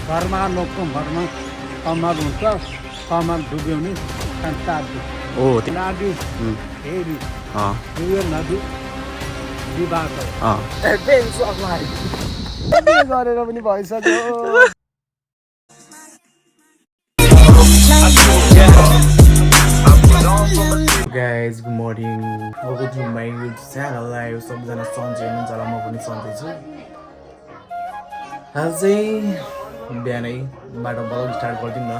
घरमा लोकको घरमा कमर हुन्छ कमर डुब्यो भने ओ नदी फेरि यो नदी विवाद गरेर पनि भइसक्यो guys, good morning. Welcome to my YouTube channel. I am सबजना सन्चै हुनुहुन्छ होला म पनि सन्चै छु। आज चाहिँ बिहानै बाटो ब्लग स्टार्ट गर्दिउँ न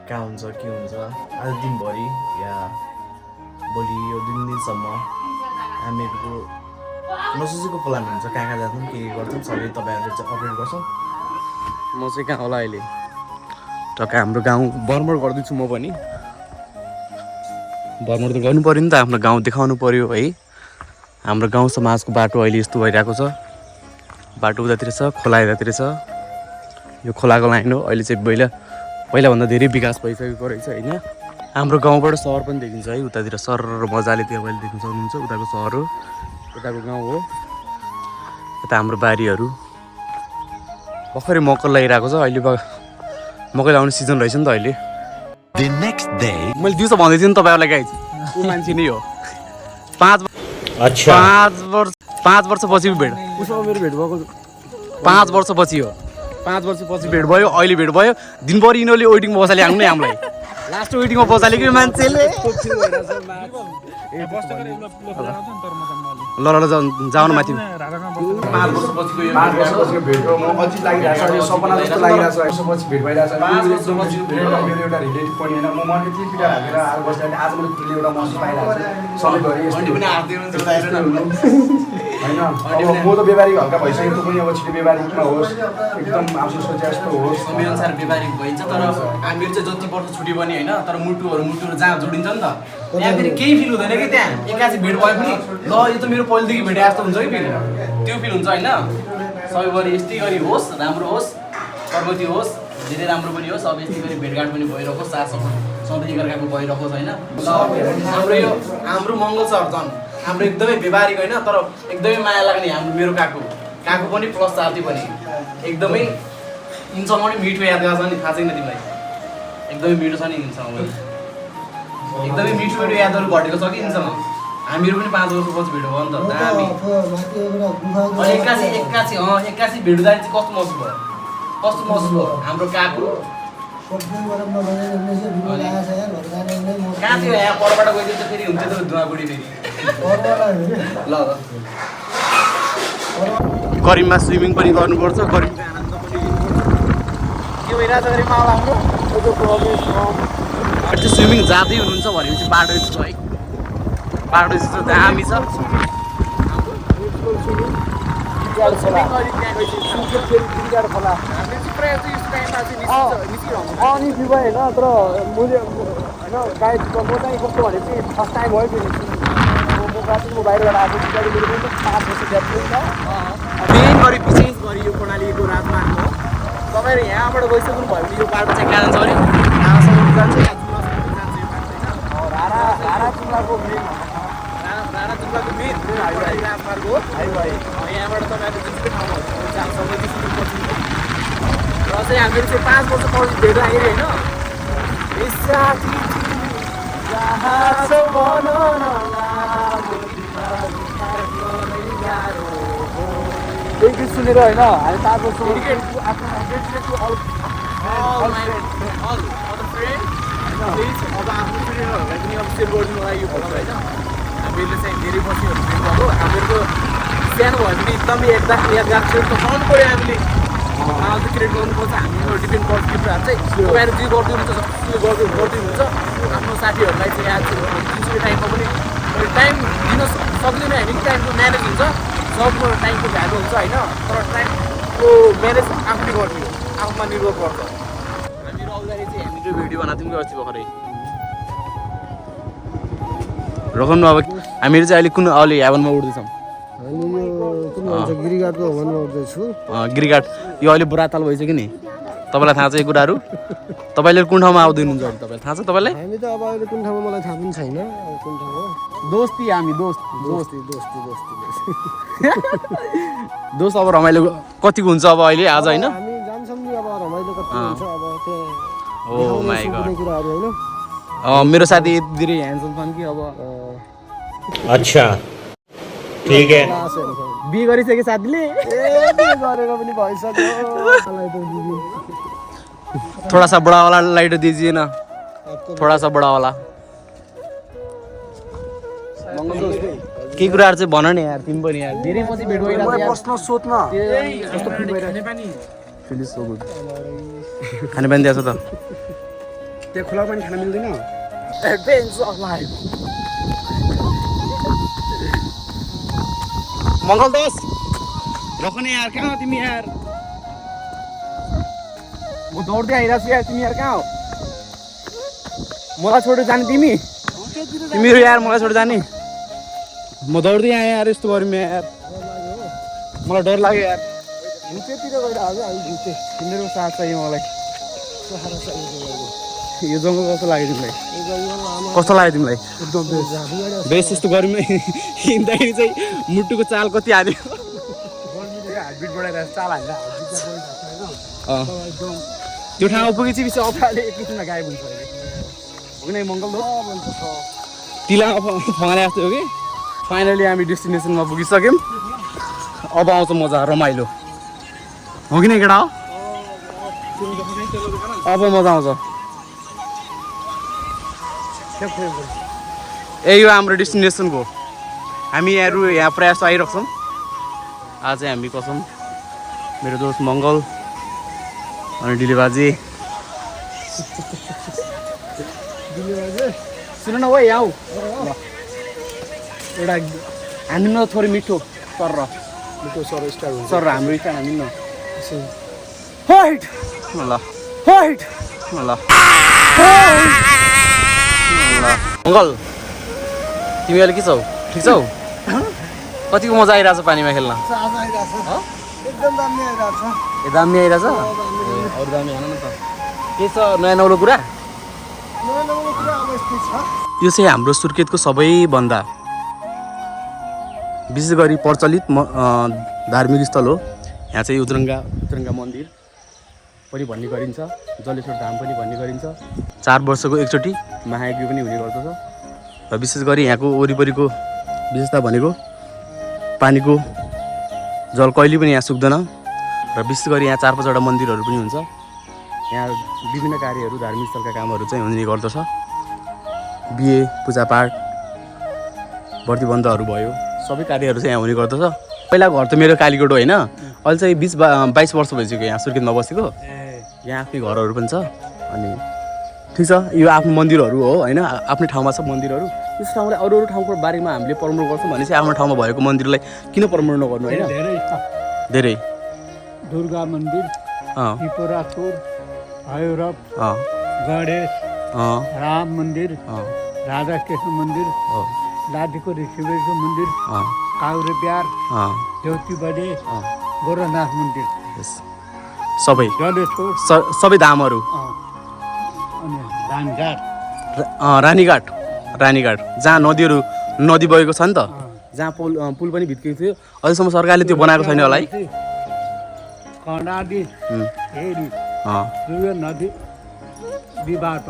कहाँ हुन्छ के हुन्छ आज दिनभरि या भोलि यो 2 दिनसम्म हामीहरूको नसोचेको प्लान हुन्छ कहाँ जान्छौँ के गर्छौँ सबै तपाईँहरूले चाहिँ अपडेट गर्छौँ। म चाहिँ कहाँ होला अहिले टक्क हाम्रो गाउँ बर्मर गर्दैछु म पनि भ्रमण त गर्नु पऱ्यो नि त आफ्नो गाउँ देखाउनु पऱ्यो है। हाम्रो गाउँ समाजको बाटो अहिले यस्तो भइरहेको छ बाटो उतातिर छ खोला यतातिर छ यो खोलाको लाइन हो अहिले चाहिँ पहिलाभन्दा धेरै विकास भइसकेको रहेछ होइन। हाम्रो गाउँबाट सहर पनि देखिन्छ है उतातिर सर मजाले त्यो अहिले देख्न सक्नुहुन्छ उताको सहर हो उताको गाउँ हो यता हाम्रो बारीहरू भर्खरै मकै लगाइरहेको छ अहिले मकै लगाउने सिजन रहेछ नि त अहिले। मैले दिउँसो भन्दै थिएँ नि तपाईँहरूलाई गाइज ऊ मान्छे नै हो 5 वर्षपछि भेट उसमा मेरो भेट भएको 5 वर्षपछि हो 5 वर्षपछि भेट भयो अहिले भेट भयो दिनभरि यिनीहरूले वेटिङमा बसाले आउनु नै हामीलाई लास्ट वेटिङमा बसाले कि मान्छेले ल जाउन माथि 5 वर्षपछिको भेट हो म अझै लागिरहेछ यो सपना जस्तो लागिरहेछ यसपछि भेट भइरहेछ 5 वर्षपछि भेट मेरो एउटा रिलेटिभ पनि हैन म मर्ने त्यही पिटा हालेर आज बस्दा आज मैले खुल्ले एउटा महसुस पाइरहेको छु सधैँभरि यस्तो पनि हात दिनु हुन्छ हैन अब म त व्यावहारिक हल्का भइसक्यो त पनि अब छिटो व्यावहारिकमा होस् एकदम आफू सोचे जस्तो होस् समय अनुसार व्यावहारिक भइन्छ तर हामीहरू चाहिँ जति वर्ष छुट्यो पनि हैन तर मुटुहरू जहाँ जोडिन्छ नि त त्यहाँ फेरि केही फिल हुँदैन कि त्यहाँ एकासी भेट भए पनि ल यो त मेरो पहिलेदेखि भेटे जस्तो हुन्छ कि फेरि त्यो फिल हुन्छ हैन। सबैभरि यस्तै गरी होस् राम्रो होस् प्रगति होस् धेरै राम्रो पनि होस् अब यस्तै गरी भेटघाट पनि भइरहोस् साथ सधैँ एकअर्काको भइरहोस् होइन। हाम्रो यो हाम्रो मङ्गल सर झन् हाम्रो एकदमै व्यवहारिक होइन तर एकदमै माया लाग्ने हाम्रो मेरो काकु पनि प्लस साथी पनि एकदमै यिनसँग पनि मिठो यादगार छ नि थाहा छैन तिमीलाई एकदमै मिठो छ नि यिनसँग पनि एकदमै मिठो यादहरू घटेको छ कि यिनसँग हामीहरू पनि 5 वर्षपछि भेट भयो नि त दामी एक्कासी भेट्दा चाहिँ कस्तो महसुस भयो हाम्रो काकु कहाँ थियो यहाँ परबाट गइदियो त फेरि हुन्थ्यो त धुवाबुडी फेरि ल करिममा स्विमिङ पनि गर्नुपर्छ करिमको आनन्द पनि के भइरहेछ करिममा होला हाम्रो स्विमिङ जाँदै हुनुहुन्छ भनेपछि बाटो छ है बाटो चाहिँ दामी छ अनि बिउ होइन तर मैले होइन गाइड म चाहिँ कस्तो भने चाहिँ फर्स्ट टाइम भयो फेरि म बाहिरबाट आएको पछाडि मेरो पनि 5 वर्ष ग्याप थियो नि त मेन गरी विशेष गरी यो प्रणालीको राजमार्ग हो तपाईँहरू यहाँबाट गइसक्नु भयो भने यो बाटो चाहिँ कहाँ जान्छ भने राणासम्म जान्छ या जुम्लासम्म जान्छ यो बाटो चाहिँ राणा जुम्लाको मेन राणा जुम्लाको मेन राजमार्ग हो यहाँबाट तपाईँहरू जस्तो ठाउँमा जान्छ सबै त्यसरी पछि र चाहिँ हामीहरू चाहिँ 5 वर्षपछि भेट लाग्यो त्यही गीत सुनेर होइन हामी 5 वर्ष अब आफ्नो फ्रेन्डहरूलाई पनि अब सेयर गरिदिनु लागि यो भ्लग होइन हामीहरूले चाहिँ धेरै बसीहरू भेट भएको हामीहरूको सानो भयो भने एकदमै यादगार सेयर त पाउनु पऱ्यो हामीले आज क्रिएट गर्नुपर्छ हामीहरू डिपेन्ड पर्छ कुराहरू चाहिँ तपाईँहरू जे गरिदिनुहुन्छ जसले गरिदिनुहुन्छ आफ्नो साथीहरूलाई चाहिँ याद जुनसुकै टाइममा पनि टाइम दिन सक्दैन हामी कि टाइमको म्यानेज हुन्छ सबको टाइमको भ्यालु हुन्छ होइन तर टाइमको म्यानेज आफूले गरिदियो आफूमा निर्भर पर्छ। हामीहरू आउँदाखेरि चाहिँ हामीले भिडियो बनाएको थियौँ कि अस्ति भर्खरै रकम अब हामीहरू चाहिँ अहिले कुन अहिले हेभनमा उड्दैछौँ गिरिघाटको भवनमा उठ्दैछु गिरिघाट यो अहिले बुढाताल भइसक्यो नि तपाईँलाई थाहा छ यो कुराहरू तपाईँले कुन ठाउँमा आउँदै हुनुहुन्छ अहिले तपाईँलाई थाहा छ तपाईँलाई हामी त अब अहिले कुन ठाउँमा मलाई थाहा पनि छैन कुन ठाउँ हो दोस्ती हामी दोस्त दोस्ती दोस्त अब रमाइलो कतिको हुन्छ अब अहिले आज होइन हामी जान्छ नि अब रमाइलो कति हुन्छ अब त्यो ओ माई गॉड कुराहरु हैन मेरो साथी यति धेरै ह्यान्डसम छन् कि अब अच्छा ठीक है बी गरिसके साथीले ए बिहे गरेर पनि भइसक्यो मलाई त दिदी थोड़ा सा बड़ा वाला लाइट दीजिए ना थोड़ा सा बड़ा वाला के कुराहरु चाहिँ भन नि यार तिमी पनि यार धेरै पछि भेट भइरहेको यार प्रश्न सोध्न कस्तो फिल भइरहेको फिल सो गुड खाने पानी दिएको छ त त्यो खुला पनि खान मिल्दैन एडभेन्चर लाइफ मङ्गल दोस्त रोक्ने यार कहाँ हो तिमी यार म दौड्दै आइरहेको छु यार तिमी यार कहाँ हो मलाई छोडेर जाने तिमीहरू यार मलाई छोडेर जाने म दौड्दै आएँ यार यस्तो गरौँ यार मलाई डर लाग्यो यार भुटेतिर गएर आज हामी भुटे तिमीहरूको साथ चाहियो मलाई यो जङ्गल कस्तो लाग्यो तिमीलाई कस्तो लाग्यो तिमीलाई एकदम बेस यस्तो गरौँ हिँड्दाखेरि चाहिँ मुटुको चाल कति हाल्यो हार्टबिट बढाइरहेको चाल हाल्दा त्यो ठाउँमा पुगेपछि पछि अफाले एक किसिममा गायब हुन्छ अरे हो कि नै मङ्गल दो तिलामा फँगाले जस्तो हो कि फाइनली हामी डेस्टिनेसनमा पुगिसक्यौँ अब आउँछ मजा रमाइलो हो कि नै केटा हो अब मजा आउँछ यो हाम्रो डेस्टिनेसनको हामी यहाँ प्रायः जस्तो आइरहेको छौँ आज चाहिँ हामी कसम मेरो दोस्त मङ्गल अनि डिले बाजे सुन न ओइ आऊ एउटा हामी न थोरै मिठो सर मिठो सर स्टार हुन्छ सर हाम्रो स्टार हामी न हाइट ल हाइट ल मङ्गल तिमी अहिले के छौ ठिक छौ कतिको मजा आइरहेछ पानीमा खेल्न एकदम दामी आइरहेको छ ए दामी आइरहेछ अरू दामी हेर्न न त के छ नयाँ नौलो कुरा यो चाहिँ हाम्रो सुर्खेतको सबैभन्दा विशेष गरी प्रचलित धार्मिक स्थल हो यहाँ चाहिँ उत्रङ्गा मन्दिर पनि भन्ने गरिन्छ जलेश्वर धाम पनि भन्ने गरिन्छ 4 वर्षको एकचोटि महायज्ञ पनि हुने गर्दछ र विशेष गरी यहाँको वरिपरिको विशेषता भनेको पानीको जल कहिले पनि यहाँ सुक्दैन र विशेष गरी यहाँ 4-5वटा मन्दिरहरू पनि हुन्छ यहाँ विभिन्न कार्यहरू धार्मिक स्थलका कामहरू चाहिँ हुने गर्दछ बिहे पूजापाठ प्रतिबन्धहरू भयो सबै कार्यहरू चाहिँ यहाँ हुने गर्दछ पहिला घर त मेरो कालीकोट होइन अहिले चाहिँ 20-22 वर्ष भइसक्यो यहाँ सुर्खेतमा बसेको यहाँ आफ्नै घरहरू पनि छ अनि ठिक छ यो आफ्नो मन्दिरहरू हो होइन आफ्नै ठाउँमा छ मन्दिरहरू यस ठाउँलाई अरू ठाउँको बारेमा हामीले प्रमोट गर्छौँ भने चाहिँ आफ्नो ठाउँमा भएको मन्दिरलाई किन प्रमोट नगर्नु होइन धेरै दुर्गा मन्दिर त्रिपुरासुर भैरव गणेश राम मन्दिर राधाकृष्ण मन्दिर लाडीको ऋषिको मन्दिर काउरे बिहार ज्योति बडे गोरखनाथ मन्दिर सबै सबै धामहरू अनि रानीघाट जहाँ नदी बगेको छ नि त जहाँ पुल पनि भित्केको थियो अहिलेसम्म सरकारले त्यो बनाएको छैन होला है कर्णाली हेरी यो नदी विवाद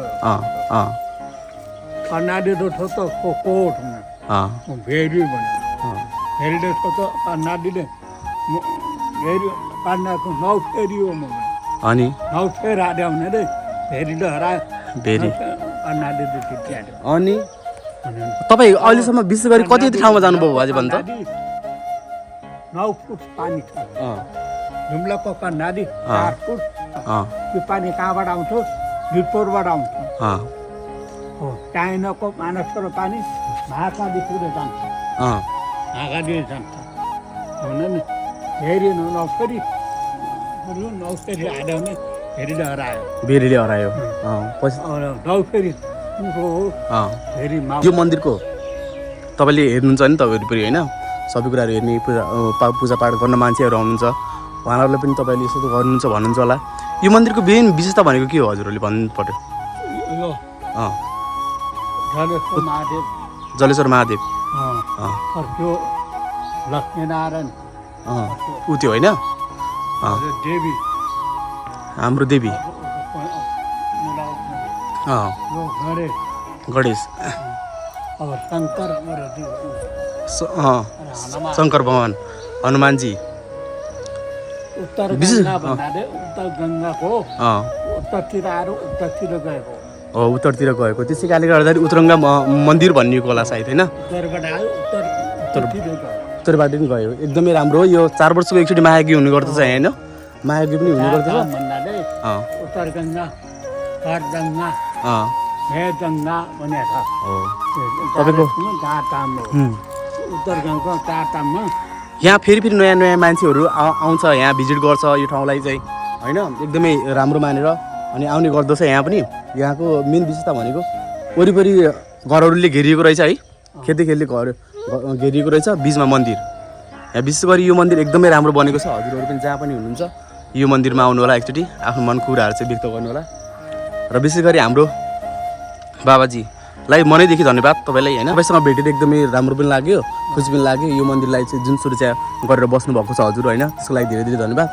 कर्णाली रोड त कोट भेरी भन्यो भेरीले त कर्णालीले भेरी कर्णाको 9 फेरी हो म अनि 9 फेर हाल्यो भने रे भेरीले हरायो भेरी कर्णालीले जित्यो अनि तपाईँ अहिलेसम्म विशेष गरी कति ठाउँमा जानुभयो बाजे भन्नु त 9 फुट पानी छ जुम्लाको कर्णाली 4 फुट त्यो पानी कहाँबाट आउँथ्यो भिरपुरबाट आउँथ्यो हो चाइनाको मानसरो पानी महाकाली पुगेर जान्छ महाकाली जान्छ हुन नि फेरि नौफेरी हाल्यो भने फेरिले हरायो नौफेरी फेरि यो मन्दिरको तपाईँले हेर्नुहुन्छ नि त वरिपरि होइन सबै कुराहरू हेर्ने पूजापाठ गर्न मान्छेहरू आउनुहुन्छ उहाँहरूलाई पनि तपाईँले यसो गर्नुहुन्छ भन्नुहुन्छ होला यो मन्दिरको मेन विशेषता भनेको के हो हजुरहरूले भन्नु पर्यो जलेश्वर महादेव त्यो लक्ष्मीनारायण ऊ त्यो होइन हाम्रो देवी गणेश अब शङ्कर शङ्कर भगवान हनुमानजी उत्तर विशेष गङ्गा भन्नाले उत्तर गङ्गाको उत्तरतिर आएर उत्तरतिर गएको हो उत्तरतिर गएको त्यसै कारणले गर्दाखेरि उत्तरगङ्गा मन्दिर भनिएको होला सायद होइन उत्तरबाट आयो उत्तरतिर गयो उत्तरबाट पनि गयो एकदमै राम्रो हो यो 4 वर्षको एकचोटि महायज्ञ हुने गर्दछ होइन महायज्ञ पनि हुने गर्दछ भन्नाले उत्तर गङ्गा कर गङ्गा हे गङ्गा भनेको हो तपाईँको चारधाम हो उत्तर गङ्गा चारधाममा यहाँ फेरि नयाँ नयाँ मान्छेहरू आउँछ यहाँ भिजिट गर्छ यो ठाउँलाई चाहिँ होइन एकदमै राम्रो मानेर अनि आउने गर्दछ यहाँ पनि यहाँको मेन विशेषता भनेको वरिपरि घरहरूले घेरिएको रहेछ है खेल्दै खेल्दै घर घेरिएको रहेछ बिचमा मन्दिर यहाँ विशेष गरी यो मन्दिर एकदमै राम्रो बनेको छ हजुरहरू पनि जहाँ पनि हुनुहुन्छ यो मन्दिरमा आउनु होला एकचोटि आफ्नो मनको कुराहरू चाहिँ व्यक्त गर्नु होला र विशेष गरी हाम्रो बाबाजीलाई मनैदेखि धन्यवाद तपाईँलाई होइन तपाईँसँग भेटेर एकदमै राम्रो पनि लाग्यो खुसी पनि लाग्यो यो मन्दिरलाई चाहिँ जुन सुरक्षा गरेर बस्नुभएको छ हजुर होइन त्यसको लागि धेरै धेरै धन्यवाद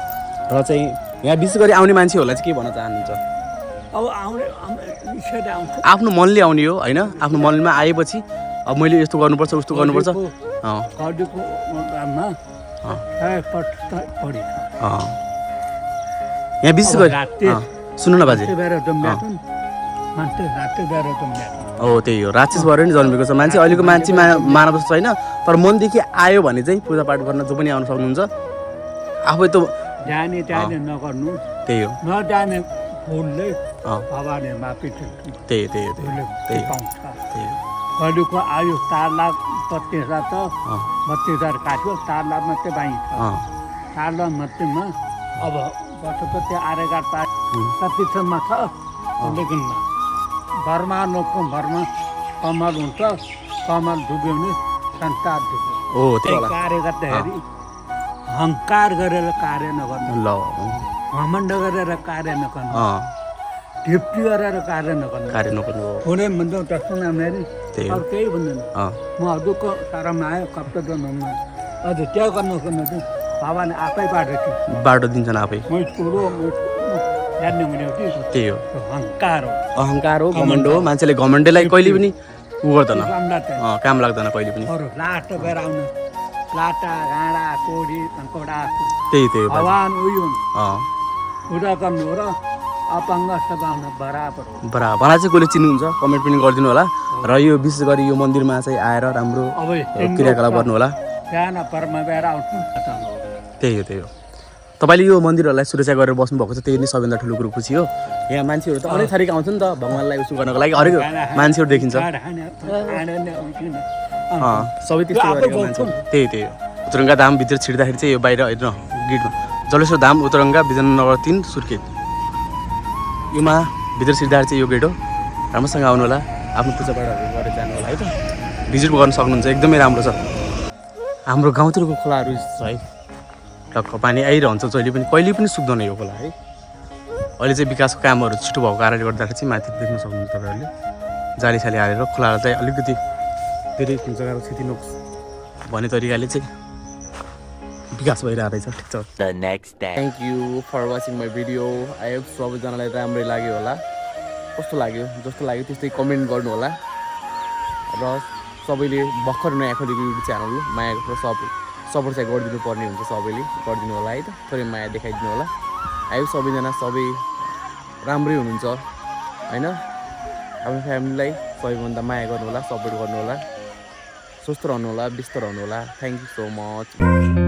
र चाहिँ यहाँ विशेष गरी आउने मान्छेहरूलाई चाहिँ के भन्न चाहनुहुन्छ अब आउने आउँछ आफ्नो मनले आउने हो होइन आफ्नो मनमा आएपछि अब मैले यस्तो गर्नुपर्छ उस्तो गर्नुपर्छ यहाँ विशेष गरी सुन्नु न बाजे हो त्यही हो राक्षस भएर नि जन्मेको छ मान्छे अहिलेको मान्छे मानव जस्तो छैन तर मनदेखि आयो भने चाहिँ पूजापाठ गर्न जो पनि आउन सक्नुहुन्छ आफै त जाने जाने नगर्नु त्यही हो नजाने फुलले भगवानले मापी त्यही पाउँछ कहिलेको आयु 4 लाख 32,000 त 32,000 काट्यो 4 लाख मात्रै बाँकी छ 4 लाख मात्रैमा अब वर्षको त्यो आरेगाड पाए कतिसम्म छ लेकिन घरमा लोकको घरमा कमल हुन्छ कमल डुब्यो भने संसार डुब्यो हो त्यही कार्य गर्दाखेरि अहङ्कार गरेर कार्य नगर्नु ल घमण्ड गरेर कार्य नगर्नु ढिप्टी गरेर कार्य नगर्नु हुने भन्छौँ त्यस्तो नामले अरू केही भन्दैन म हजुरको सारामा आयो कप्ता गर्नुमा अझ त्यो गर्नुको चाहिँ बाबाले आफै बाटो दिन्छन् आफै मै ठुलो जान्ने हुने हो कि त्यही हो अहङ्कार हो घमण्ड हो मान्छेले घमण्डलाई कहिले पनि उ गर्दैन काम लाग्दैन कहिले पनि लाटो गएर आउनु लाटा घाँडा कोडी कङ्कडा त्यही भगवान उयो पूजा गर्नु र अपाङ्ग सघाउन बराबर मलाई चाहिँ कसले चिन्नुहुन्छ कमेन्ट पनि गरिदिनु होला र यो विशेष गरी यो मन्दिरमा चाहिँ आएर राम्रो क्रियाकलाप गर्नु होला त्यही हो तपाईँले यो मन्दिरहरूलाई सुरक्षा गरेर बस्नुभएको छ त्यही नै सबैभन्दा ठुलो कुरो खुसी हो यहाँ मान्छेहरू त अनेक थरीका आउँछ नि त भगवान्लाई उसो गर्नको लागि हरेक मान्छेहरू देखिन्छ सबै त्यस्तो गरेको मान्छे त्यही हो उत्तरगङ्गा धाम भित्र छिर्दाखेरि चाहिँ यो बाहिर हेर्नु गेटमा जलेश्वर धाम उत्तरगङ्गा विजयनगर 3 सुर्खेत योमा भित्र छिर्दाखेरि चाहिँ यो गेट हो राम्रोसँग आउनु होला आफ्नो पूजापाठहरू गरेर जानु होला है त भिजिट गर्न सक्नुहुन्छ एकदमै राम्रो छ हाम्रो गाउँतिरको खोलाहरू छ है टक्क पानी आइरहन्छ जहिले पनि सुक्दैन यो खोला है अहिले चाहिँ विकासको कामहरू छिटो भएको कारणले गर्दाखेरि चाहिँ माथि देख्न सक्नुहुन्छ तपाईँहरूले जालीसाली हालेर खोलालाई चाहिँ अलिकति धेरै जग्गाको क्षति नहोस् भन्ने तरिकाले चाहिँ विकास भइरहेको रहेछ ठिक छ thank you for watching my video I hope सबैजनालाई राम्रै लाग्यो होला कस्तो लाग्यो जस्तो लाग्यो त्यस्तै कमेन्ट गर्नु होला र सबैले भर्खर नयाँ खोलेको युट्युब च्यानल हो मायाको सपोर्ट चाहिँ गरिदिनु पर्ने हुन्छ सबैले गरिदिनु होला है त थोरै माया देखाइदिनु होला आयो सबैजना सबै राम्रै हुनुहुन्छ होइन आफ्नो फ्यामिलीलाई सबैभन्दा माया गर्नु होला सपोर्ट गर्नु होला स्वस्थ रहनु होला व्यस्त रहनु होला थ्याङ्क यू सो मच